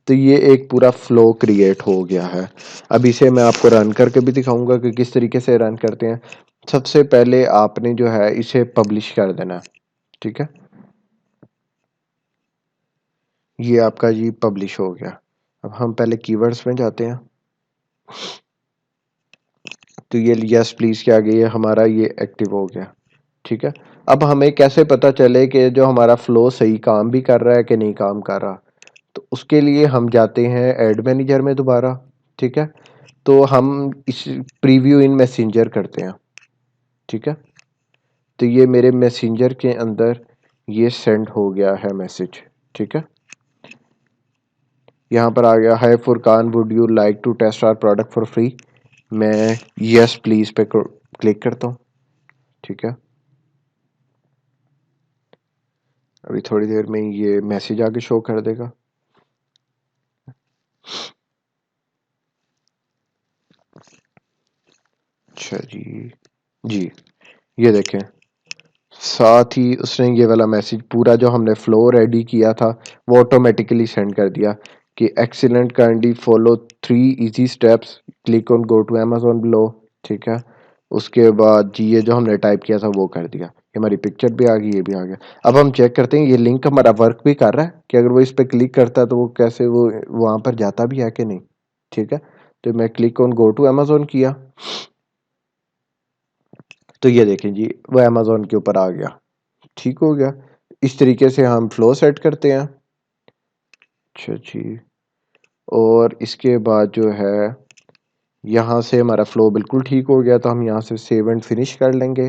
तो ये एक पूरा फ्लो क्रिएट हो गया है। अब इसे मैं आपको रन करके भी दिखाऊंगा कि किस तरीके से रन करते हैं। सबसे पहले आपने जो है इसे पब्लिश कर देना है, ठीक है। ये आपका जी पब्लिश हो गया। अब हम पहले कीवर्ड्स में जाते हैं। तो ये यस प्लीज के आगे ये हमारा ये एक्टिव हो गया, ठीक है। अब हमें कैसे पता चले कि जो हमारा फ्लो सही काम भी कर रहा है कि नहीं काम कर रहा। तो उसके लिए हम जाते हैं एड मैनेजर में दोबारा, ठीक है। तो हम इस प्रीव्यू इन मैसेंजर करते हैं, ठीक है। तो ये मेरे मैसेंजर के अंदर ये सेंड हो गया है मैसेज, ठीक है। यहाँ पर आ गया, hi Furqan, would you like to test our product for free. मैं यस प्लीज पे क्लिक करता हूँ, ठीक है। अभी थोड़ी देर में ये मैसेज आगे शो कर देगा। अच्छा जी, जी ये देखें, साथ ही उसने ये वाला मैसेज पूरा जो हमने फ्लो रेडी किया था वो ऑटोमेटिकली सेंड कर दिया कि excellent, kindly follow 3 easy steps, click on go to Amazon below, ठीक है। उसके बाद जी ये जो हमने टाइप किया था वो कर दिया। ये हमारी पिक्चर भी आ गई, ये भी आ गया। अब हम चेक करते हैं ये लिंक हमारा वर्क भी कर रहा है कि अगर वो इस पर क्लिक करता है तो वो कैसे वो वहाँ पर जाता भी है कि नहीं, ठीक है। तो मैं click on go to Amazon किया तो ये देखें जी वो अमेज़न के ऊपर आ गया, ठीक हो गया। इस तरीके से हम फ्लो सेट करते हैं। अच्छा जी, और इसके बाद जो है यहाँ से हमारा फ्लो बिल्कुल ठीक हो गया तो हम यहाँ से सेव एंड फिनिश कर लेंगे,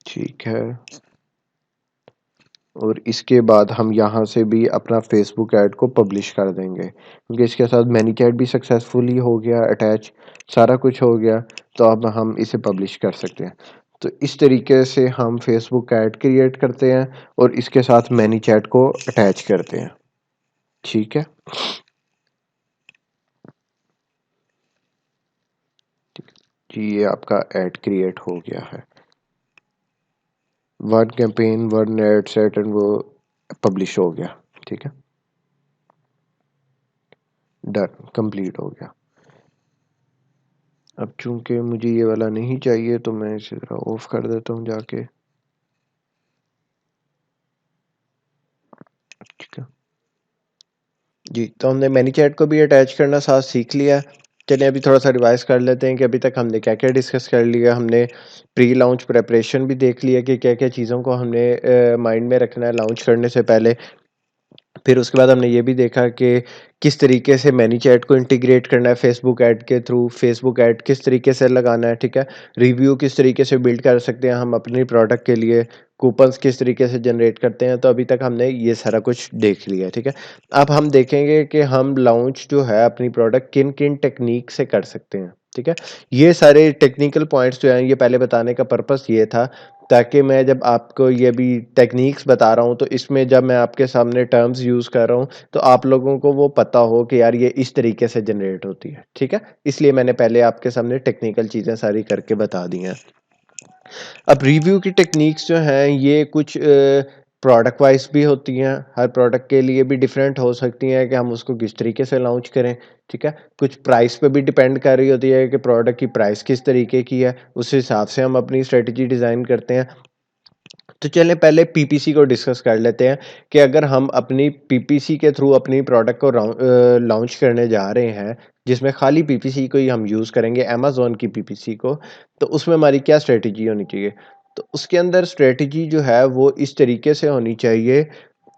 ठीक है। और इसके बाद हम यहाँ से भी अपना फेसबुक ऐड को पब्लिश कर देंगे क्योंकि इसके साथ मैनी चैट भी सक्सेसफुली हो गया अटैच, सारा कुछ हो गया। तो अब हम इसे पब्लिश कर सकते हैं। तो इस तरीके से हम फेसबुक ऐड क्रिएट करते हैं और इसके साथ मैनी चैट को अटैच करते हैं, ठीक है। जी ये आपका ऐड क्रिएट हो गया है, one campaign one ad set and वो पब्लिश हो गया, ठीक है। डन, कंप्लीट हो गया। अब चूंकि मुझे ये वाला नहीं चाहिए तो मैं इसे जरा ऑफ कर देता हूँ जाके, ठीक है जी। तो हमने मैनी चैट को भी अटैच करना साथ सीख लिया। चलिए अभी थोड़ा सा रिवाइज कर लेते हैं कि अभी तक हमने क्या क्या डिस्कस कर लिया। हमने प्री लॉन्च प्रेपरेशन भी देख लिया कि क्या क्या चीज़ों को हमने माइंड में रखना है लॉन्च करने से पहले। फिर उसके बाद हमने ये भी देखा कि किस तरीके से मैनी चैट को इंटीग्रेट करना है फेसबुक ऐड के थ्रू, फेसबुक ऐड किस तरीके से लगाना है, ठीक है। रिव्यू किस तरीके से बिल्ड कर सकते हैं हम अपनी प्रोडक्ट के लिए, कूपन्स किस तरीके से जनरेट करते हैं। तो अभी तक हमने ये सारा कुछ देख लिया है, ठीक है। अब हम देखेंगे कि हम लॉन्च जो है अपनी प्रोडक्ट किन किन टेक्निक से कर सकते हैं, ठीक है। ये सारे टेक्निकल पॉइंट्स जो हैं ये पहले बताने का पर्पस ये था ताकि मैं जब आपको ये भी टेक्निक्स बता रहा हूँ तो इसमें जब मैं आपके सामने टर्म्स यूज़ कर रहा हूँ तो आप लोगों को वो पता हो कि यार ये इस तरीके से जनरेट होती है, ठीक है। इसलिए मैंने पहले आपके सामने टेक्निकल चीज़ें सारी करके बता दी हैं। अब रिव्यू की टेक्निक्स जो हैं ये कुछ प्रोडक्ट वाइज भी होती हैं, हर प्रोडक्ट के लिए भी डिफरेंट हो सकती हैं कि हम उसको किस तरीके से लॉन्च करें, ठीक है। कुछ प्राइस पे भी डिपेंड कर रही होती है कि प्रोडक्ट की प्राइस किस तरीके की है, उस हिसाब से हम अपनी स्ट्रेटजी डिज़ाइन करते हैं। तो चलें पहले पीपीसी को डिस्कस कर लेते हैं कि अगर हम अपनी पीपीसी के थ्रू अपनी प्रोडक्ट को लॉन्च करने जा रहे हैं जिसमें खाली पीपीसी को ही हम यूज़ करेंगे अमेज़न की पीपीसी को, तो उसमें हमारी क्या स्ट्रेटजी होनी चाहिए। तो उसके अंदर स्ट्रेटजी जो है वो इस तरीके से होनी चाहिए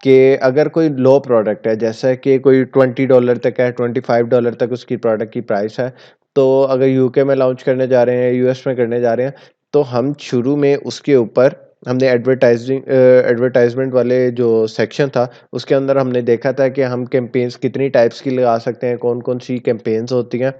कि अगर कोई लो प्रोडक्ट है जैसा कि कोई $20 तक है, $25 तक उसकी प्रोडक्ट की प्राइस है, तो अगर यूके में लॉन्च करने जा रहे हैं, यूएस में करने जा रहे हैं, तो हम शुरू में उसके ऊपर हमने एडवर्टाइज़मेंट वाले जो सेक्शन था, उसके अंदर हमने देखा था कि हम कैंपेन्स कितनी टाइप्स की लगा सकते हैं, कौन-कौन सी कैंपेन्स होती हैं।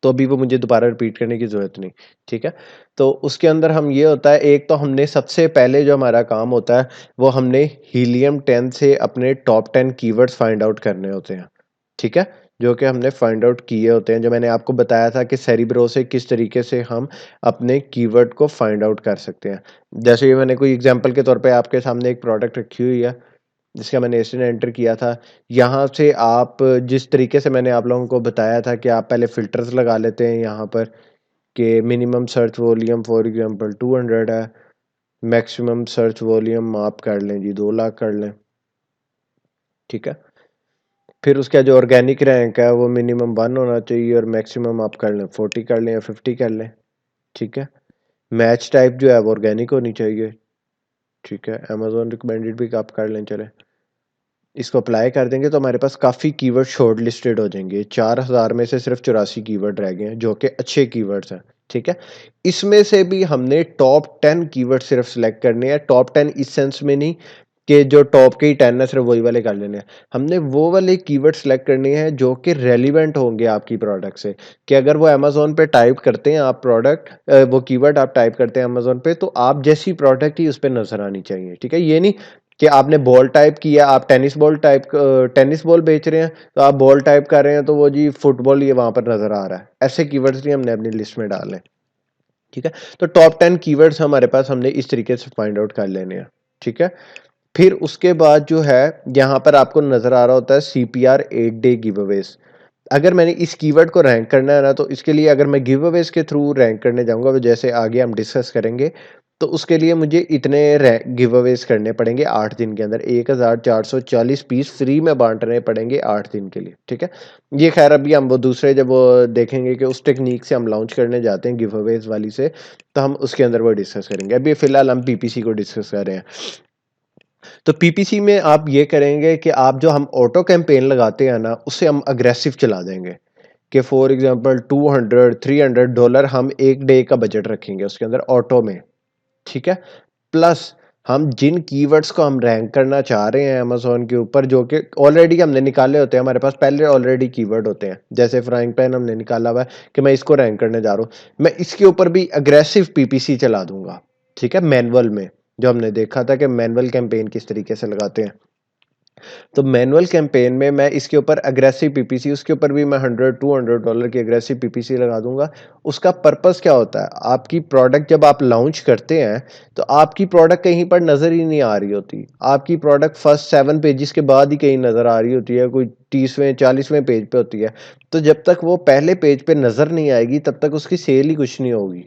तो अभी वो मुझे दोबारा रिपीट करने की ज़रूरत नहीं, ठीक है। तो उसके अंदर हम ये होता है, एक तो हमने सबसे पहले जो हमारा काम होता है, वो हमने हीलियम 10 से अपने टॉप 10 कीवर्ड्स फाइंड आउट करने होते हैं, ठीक है? जो कि हमने फाइंड आउट किए होते हैं, जो मैंने आपको बताया था कि सेरिब्रो से किस तरीके से हम अपने कीवर्ड को फाइंड आउट कर सकते हैं। जैसे कि मैंने कोई एग्ज़ाम्पल के तौर पे आपके सामने एक प्रोडक्ट रखी हुई है, जिसका मैंने एसएन एंटर किया था। यहाँ से आप जिस तरीके से मैंने आप लोगों को बताया था कि आप पहले फ़िल्टर्स लगा लेते हैं यहाँ पर, कि minimum search volume for example 200 है, मैक्सिमम सर्च वॉल्यूम आप कर लें जी 2 लाख कर लें, ठीक है? फिर उसका जो ऑर्गेनिक रैंक है वो मिनिमम 1 होना चाहिए और मैक्सिमम आप कर लें 40 कर लें या 50 कर लें, ठीक है? मैच टाइप जो है वो ऑर्गेनिक होनी चाहिए, ठीक है? अमेज़न रिकमेंडेड भी आप कर लें चलें। इसको अप्लाई कर देंगे तो हमारे पास काफ़ी कीवर्ड शॉर्ट लिस्टेड हो जाएंगे। 4000 में से सिर्फ 84 कीवर्ड रह गए हैं जो कि अच्छे कीवर्ड्स हैं, ठीक है? इसमें से भी हमने टॉप 10 कीवर्ड सिर्फ सेलेक्ट करने हैं। टॉप 10 इस सेंस में नहीं कि जो टॉप के ही 10 है सिर्फ वही वाले कर लेने हैं। हमने वो वाले कीवर्ड सेलेक्ट करने हैं जो कि रेलिवेंट होंगे आपकी प्रोडक्ट से, कि अगर वो अमेज़न पे टाइप करते हैं आप वो कीवर्ड आप टाइप करते हैं अमेज़न पे, तो आप जैसी प्रोडक्ट ही उस पे नज़र आनी चाहिए, ठीक है? ये नहीं कि आपने बॉल टाइप किया, आप टेनिस बॉल बेच रहे हैं, तो आप बॉल टाइप कर रहे हैं तो वो जी फुटबॉल ये वहाँ पर नज़र आ रहा है। ऐसे कीवर्ड्स नहीं हमने अपनी लिस्ट में डालने, ठीक है? तो टॉप 10 कीवर्ड्स हमारे पास हमने इस तरीके से फाइंड आउट कर लेने हैं, ठीक है? फिर उसके बाद जो है यहाँ पर आपको नज़र आ रहा होता है सीपीआर 8 डे गिवअवेज। अगर मैंने इस कीवर्ड को रैंक करना है ना, तो इसके लिए अगर मैं गिवअवेज के थ्रू रैंक करने जाऊँगा, तो जैसे आगे हम डिस्कस करेंगे, तो उसके लिए मुझे इतने गिवअवेज करने पड़ेंगे 8 दिन के अंदर। 1440 पीस फ्री में बांटने पड़ेंगे 8 दिन के लिए, ठीक है? ये खैर अभी हम वो दूसरे जब वो देखेंगे कि उस टेक्निक से हम लॉन्च करने जाते हैं गिवअवेज वाली से, तो हम उसके अंदर वो डिस्कस करेंगे। अभी फिलहाल हम पीपीसी को डिस्कस कर रहे हैं। तो पीपीसी में आप ये करेंगे कि आप जो हम ऑटो कैंपेन लगाते हैं ना, उससे हम अग्रेसिव चला देंगे, कि फॉर एग्जांपल 200 $300 हम एक डे का बजट रखेंगे उसके अंदर ऑटो में, ठीक है? प्लस हम जिन कीवर्ड्स को हम रैंक करना चाह रहे हैं अमेज़न के ऊपर, जो कि ऑलरेडी हमने निकाले होते हैं, हमारे पास पहले ऑलरेडी कीवर्ड होते हैं। जैसे फ्राइंग पैन हमने निकाला हुआ है कि मैं इसको रैंक करने जा रहा हूँ। मैं इसके ऊपर भी अग्रेसिव पीपीसी चला दूँगा, ठीक है? मैनुअल में, जो हमने देखा था कि मैनुअल कैंपेन किस तरीके से लगाते हैं। तो मैनुअल कैंपेन में मैं इसके ऊपर अग्रेसिव पीपीसी, उसके ऊपर भी मैं $100-200 की अग्रेसिव पीपीसी लगा दूँगा। उसका पर्पस क्या होता है? आपकी प्रोडक्ट जब आप लॉन्च करते हैं, तो आपकी प्रोडक्ट कहीं पर नज़र ही नहीं आ रही होती। आपकी प्रोडक्ट फर्स्ट 7 पेजेस के बाद ही कहीं नज़र आ रही होती है, कोई 30वें 40वें पेज पे होती है। तो जब तक वो पहले पेज पे नज़र नहीं आएगी, तब तक उसकी सेल ही कुछ नहीं होगी।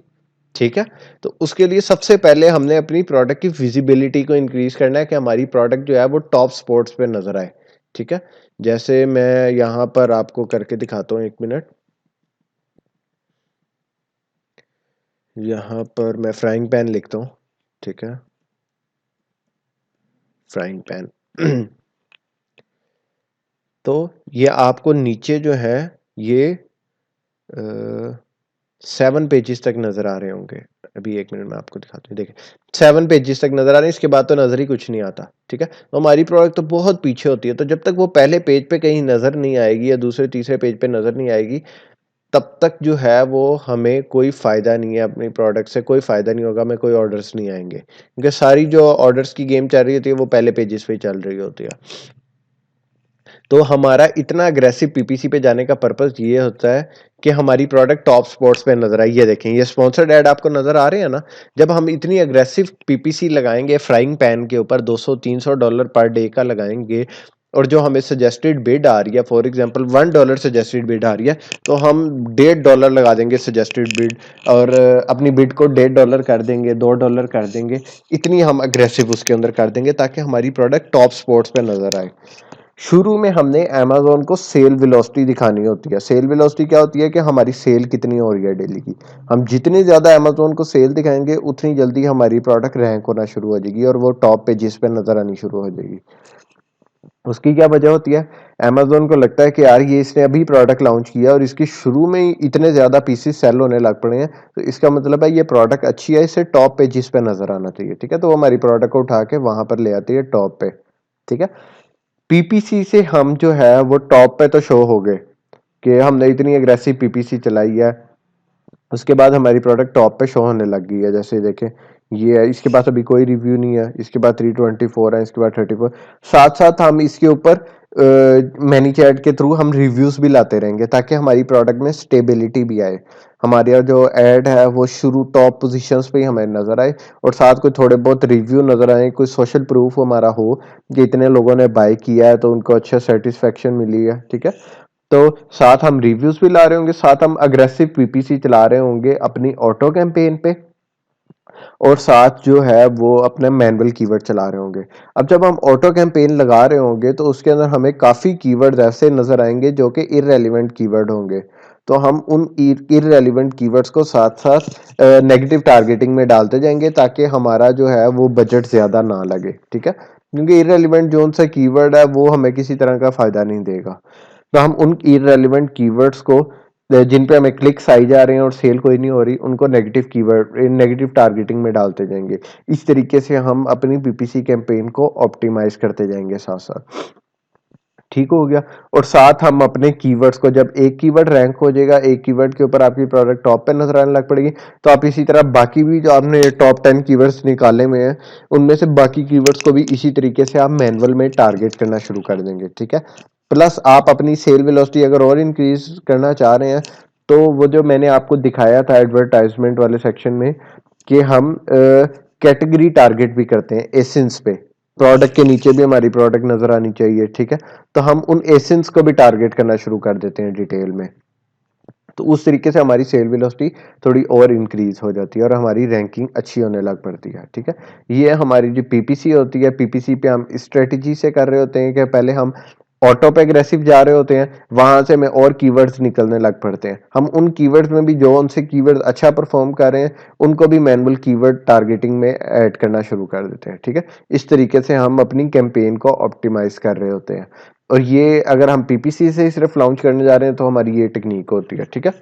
ठीक है? तो उसके लिए सबसे पहले हमने अपनी प्रोडक्ट की विजिबिलिटी को इंक्रीज़ करना है कि हमारी प्रोडक्ट जो है वो टॉप स्पॉट्स पे नज़र आए, ठीक है? जैसे मैं यहाँ पर आपको करके दिखाता हूँ 1 मिनट। यहाँ पर मैं फ्राइंग पैन लिखता हूँ, ठीक है? Frying pan. तो ये आपको नीचे जो है ये 7 पेजेस तक नज़र आ रहे होंगे। अभी 1 मिनट में आपको दिखाता हूँ, देखिए 7 पेजेस तक नज़र आ रहे हैं, इसके बाद तो नज़र ही कुछ नहीं आता, ठीक है? तो हमारी प्रोडक्ट तो बहुत पीछे होती है, तो जब तक वो पहले पेज पे कहीं नज़र नहीं आएगी या दूसरे तीसरे पेज पे नज़र नहीं आएगी, तब तक जो है वो हमें कोई फ़ायदा नहीं है, अपनी प्रोडक्ट से कोई फ़ायदा नहीं होगा, हमें कोई ऑर्डर्स नहीं आएँगे। क्योंकि सारी जो ऑर्डर्स की गेम चल रही होती है वो पहले पेजेस पे ही चल रही होती है। तो हमारा इतना अग्रेसिव पीपीसी पे जाने का पर्पस ये होता है कि हमारी प्रोडक्ट टॉप स्पॉट्स पे नजर आए। ये देखें, ये स्पॉन्सर्ड ऐड आपको नजर आ रहे हैं ना। जब हम इतनी अग्रेसिव पीपीसी लगाएंगे फ्राइंग पैन के ऊपर $200-300 पर डे का लगाएंगे, और जो हमें सजेस्टेड बिड आ रही है, फॉर एग्जांपल $1 सजेस्टेड बिड आ रही है, तो हम $1.5 लगा देंगे सजेस्टेड बिड, और अपनी बिड को $1.5 कर देंगे, $2 कर देंगे। इतनी हम अग्रेसिव उसके अंदर कर देंगे ताकि हमारी प्रोडक्ट टॉप स्पॉट्स पे नजर आए। शुरू में हमने अमेज़न को सेल वेलोसिटी दिखानी होती है। सेल वेलोसिटी क्या होती है कि हमारी सेल कितनी हो रही है डेली की। हम जितनी ज़्यादा अमेज़न को सेल दिखाएँगे, उतनी जल्दी हमारी प्रोडक्ट रैंक होना शुरू हो जाएगी और वो टॉप पेजेस पे नज़र आनी शुरू हो जाएगी। उसकी क्या वजह होती है? अमेज़न को लगता है कि यार ये इसने अभी प्रोडक्ट लॉन्च किया और इसकी शुरू में ही इतने ज़्यादा पीसेस सेल होने लग पड़े हैं, तो इसका मतलब है ये प्रोडक्ट अच्छी है, इसे टॉप पेजेस पे नज़र आना चाहिए, ठीक है? तो वो हमारी प्रोडक्ट को उठा के वहाँ पर ले आती है टॉप पे, ठीक है? पीपीसी से हम जो है वो टॉप पे तो शो हो गए कि हमने इतनी अग्रेसिव पीपीसी चलाई है। उसके बाद हमारी प्रोडक्ट टॉप पे शो होने लग गई है। जैसे देखें, ये है, इसके पास अभी कोई रिव्यू नहीं है, इसके बाद 324 है, इसके बाद 34। साथ साथ हम इसके ऊपर मैनीचैट के थ्रू हम रिव्यूज़ भी लाते रहेंगे ताकि हमारी प्रोडक्ट में स्टेबिलिटी भी आए। हमारा जो ऐड है वो शुरू टॉप पोज़ीशंस पे ही हमें नज़र आए और साथ कोई थोड़े बहुत रिव्यू नज़र आए, कोई सोशल प्रूफ हमारा हो कि इतने लोगों ने बाय किया है तो उनको अच्छा सैटिस्फैक्शन मिली है, ठीक है? तो साथ हम रिव्यूज़ भी ला रहे होंगे, साथ हम अग्रेसिव पीपीसी चला रहे होंगे अपनी ऑटो कैंपेन पे और साथ जो है वो अपने मैनुअल कीवर्ड चला रहे होंगे। अब जब हम ऑटो कैंपेन लगा रहे होंगे तो उसके अंदर हमें काफ़ी कीवर्ड्स ऐसे नज़र आएँगे जो कि इर्रेलेवेंट कीवर्ड होंगे। तो हम उन इर्रेलेवेंट कीवर्ड्स को साथ-साथ नेगेटिव टारगेटिंग में डालते जाएँगे ताकि हमारा जो है वो बजट ज़्यादा ना लगे, ठीक है? क्योंकि इर्रेलेवेंट जोन-सा कीवर्ड है वो हमें किसी तरह का फ़ायदा नहीं देगा। तो हम उन इर्रेलेवेंट कीवर्ड्स को जिन पे हमें क्लिक्स आई जा रहे हैं और सेल कोई नहीं हो रही, उनको नेगेटिव टारगेटिंग में डालते जाएँगे। इस तरीके से हम अपनी पीपीसी कैंपेन को ऑप्टिमाइज़ करते जाएँगे साथ-साथ। ठीक हो गया। और साथ हम अपने कीवर्ड्स को, जब एक कीवर्ड रैंक हो जाएगा, एक कीवर्ड के ऊपर आपकी प्रोडक्ट टॉप पे नज़र आने लग पड़ेगी, तो आप इसी तरह बाकी भी जो आपने टॉप 10 कीवर्ड्स निकाले हुए हैं, उनमें से बाकी कीवर्ड्स को भी इसी तरीके से आप मैनुअल में टारगेट करना शुरू कर देंगे, ठीक है? प्लस आप अपनी सेल वेलोसिटी अगर और इंक्रीज़ करना चाह रहे हैं, तो वो जो मैंने आपको दिखाया था एडवर्टाइज़मेंट वाले सेक्शन में कि हम कैटेगरी टारगेट भी करते हैं एसिन्स पे। प्रोडक्ट के नीचे भी हमारी प्रोडक्ट नज़र आनी चाहिए, ठीक है? तो हम उन एसिन्स को भी टारगेट करना शुरू कर देते हैं डिटेल में। तो उस तरीके से हमारी सेल वेलोसिटी थोड़ी और इंक्रीज़ हो जाती है और हमारी रैंकिंग अच्छी होने लग पड़ती है, ठीक है? ये हमारी जो पीपीसी होती है, पीपीसी पे हम इस स्ट्रैटेजी से कर रहे होते हैं कि पहले हम ऑटो पे एग्रेसिव जा रहे होते हैं, वहाँ से हमें और कीवर्ड्स निकलने लग पड़ते हैं। हम उन कीवर्ड्स में भी जो उनसे कीवर्ड अच्छा परफ़ॉर्म कर रहे हैं, उनको भी मैनुअल कीवर्ड टारगेटिंग में ऐड करना शुरू कर देते हैं, ठीक है? इस तरीके से हम अपनी कैंपेन को ऑप्टिमाइज़ कर रहे होते हैं। और ये अगर हम पीपीसी से ही सिर्फ लॉन्च करने जा रहे हैं तो हमारी ये टेक्निक होती है, ठीक है?